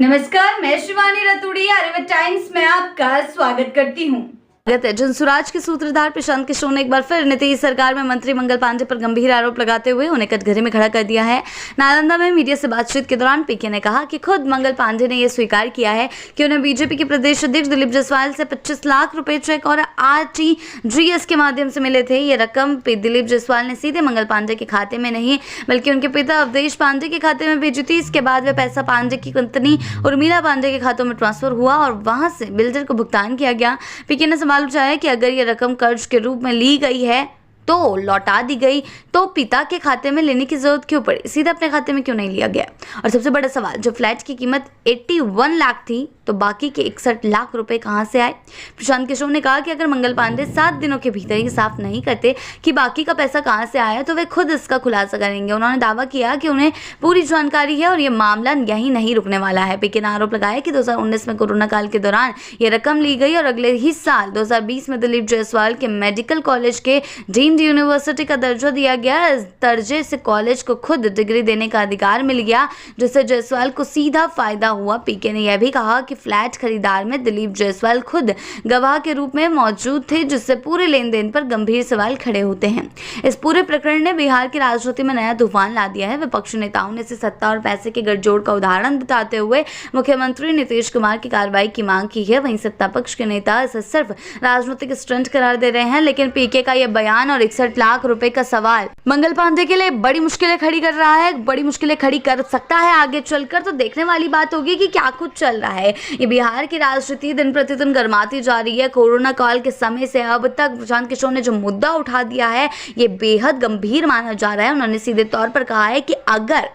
नमस्कार, मैं शिवानी रतूड़ी आर्यव्रत टाइम्स में आपका स्वागत करती हूँ। जनसुराज के सूत्रधार प्रशांत किशोर ने एक बार फिर नीतीश सरकार में मंत्री मंगल पांडे पर गंभीर आरोप लगाते हुए उन्हें कटघरे में खड़ा कर दिया है। नालंदा में मीडिया से बातचीत के दौरान पीके ने कहा कि खुद मंगल पांडे ने यह स्वीकार किया है कि उन्हें बीजेपी के प्रदेश अध्यक्ष दिलीप जायसवाल से 25 लाख रुपए चेक और RTGS के माध्यम से मिले थे। ये रकम दिलीप जायसवाल ने सीधे मंगल पांडे के खाते में नहीं बल्कि उनके पिता अवधेश पांडे के खाते में भेजी थी। इसके बाद वह पैसा पांडे की पत्नी उर्मिला पांडे के खातों में ट्रांसफर हुआ और वहां से बिल्डर को भुगतान किया गया। पीके ने सवाल उठाया कि अगर ये रकम कर्ज के रूप में ली गई है तो लौटा दी गई तो पिता के खाते में लेने की जरूरत क्यों पड़ी, सीधे अपने खाते में क्यों नहीं लिया गया। और सबसे बड़ा सवाल, जो फ्लैट की कीमत 81 लाख थी तो बाकी के 61 लाख रुपए कहां से आए। प्रशांत किशोर ने कहा कि अगर मंगल पांडे 7 दिनों के भीतर ये साफ नहीं करते कि बाकी का पैसा कहां से आया तो वे खुद इसका खुलासा करेंगे। उन्होंने दावा किया कि उन्हें पूरी जानकारी है और ये मामला यहीं नहीं रुकने वाला है। पीके ने आरोप लगाया कि 2019 में कोरोना काल के दौरान ये रकम ली गई और अगले ही साल 2020 में दिलीप जायसवाल के मेडिकल कॉलेज के डीम्ड यूनिवर्सिटी का दर्जा दिया गया। इस दर्जे से कॉलेज को खुद डिग्री देने का अधिकार मिल गया, जिससे जायसवाल को सीधा फायदा हुआ। पीके ने यह भी कहा कि फ्लैट खरीदार में दिलीप जायसवाल खुद गवाह के रूप में मौजूद थे, जिससे पूरे लेन देन पर गंभीर सवाल खड़े होते हैं। इस पूरे प्रकरण ने बिहार की राजनीति में नया तूफान ला दिया है। विपक्षी नेताओं ने इसे सत्ता और पैसे के गठजोड़ का उदाहरण बताते हुए मुख्यमंत्री नीतीश कुमार की कार्रवाई की मांग की है। वहीं सत्ता पक्ष के नेता इसे सिर्फ राजनीतिक स्टंट करार दे रहे हैं। लेकिन पीके का यह बयान और 61 लाख रुपए का सवाल मंगल पांडे के लिए बड़ी मुश्किलें खड़ी कर रहा है, बड़ी मुश्किलें खड़ी कर सकता है आगे चलकर। तो देखने वाली बात होगी कि क्या कुछ चल रहा है। ये बिहार की राजनीति दिन प्रतिदिन गर्माती जा रही है। कोरोना काल के समय से अब तक प्रशांत किशोर ने जो मुद्दा उठा दिया है ये बेहद गंभीर माना जा रहा है। उन्होंने सीधे तौर पर कहा है कि अगर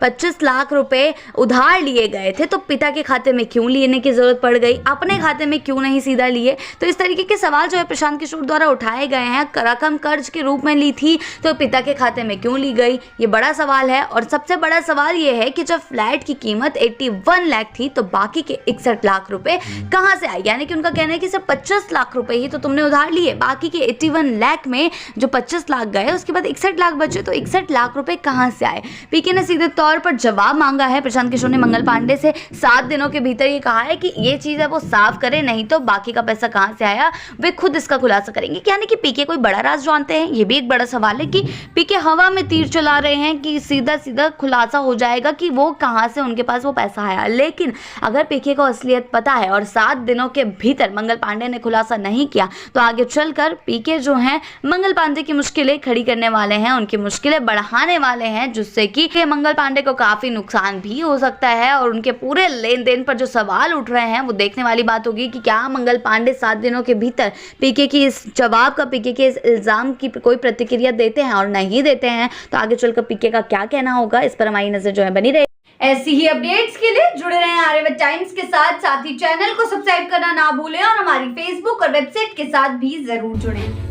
25 लाख रुपए उधार लिए गए थे तो पिता के खाते में क्यों लेने की जरूरत पड़ गई, अपने खाते में क्यों नहीं सीधा लिए। तो इस तरीके के सवाल जो है प्रशांत किशोर द्वारा उठाए गए हैं। रकम कर्ज के रूप में ली थी तो पिता के खाते में क्यों ली गई, ये बड़ा सवाल है। और सबसे बड़ा सवाल ये है कि जब फ्लैट की कीमत 81 लाख थी तो बाकी के 61 लाख रुपए कहां से आए। यानी कि उनका कहना है कि सिर्फ 25 लाख रुपए ही तो तुमने उधार लिए, बाकी के 81 लाख में जो 25 लाख गए उसके बाद 61 लाख बचे, तो 61 लाख रुपए कहां से आए। पीके ने सीधे तौर पर जवाब मांगा है। प्रशांत किशोर ने मंगल पांडे से 7 दिनों के भीतर ये कहा है कि ये चीज है वो साफ करे, नहीं तो बाकी का पैसा कहां से आया वे खुद इसका खुलासा करेंगे। यानी कि पीके कोई बड़ा राज जानते हैं। ये भी एक बड़ा सवाल है कि पीके हवा में तीर चला रहे हैं कि सीधा सीधा खुलासा हो जाएगा कि वो कहां से उनके पास वो पैसा आया। लेकिन अगर पीके को असलियत पता है और 7 दिनों के भीतर मंगल पांडे ने खुलासा नहीं किया तो आगे चलकर पीके जो है मंगल पांडे की मुश्किलें खड़ी करने वाले हैं, उनकी मुश्किलें बढ़ाने वाले हैं, जिससे कि मंगल पांडे को काफी नुकसान भी हो सकता है। और उनके पूरे लेन देन पर जो सवाल उठ रहे हैं वो देखने वाली बात होगी कि क्या मंगल पांडे 7 दिनों के भीतर पीके की इस जवाब का, पीके के इस इल्जाम की कोई प्रतिक्रिया देते हैं। और नहीं देते हैं तो आगे चलकर पीके का क्या कहना होगा, इस पर हमारी नजर जो है बनी रहेगी। ऐसी ही अपडेट्स के लिए जुड़े रहें आर्यव्रत टाइम्स के साथ ही चैनल को सब्सक्राइब करना ना भूलें और हमारी फेसबुक और वेबसाइट के साथ भी जरूर जुड़ें।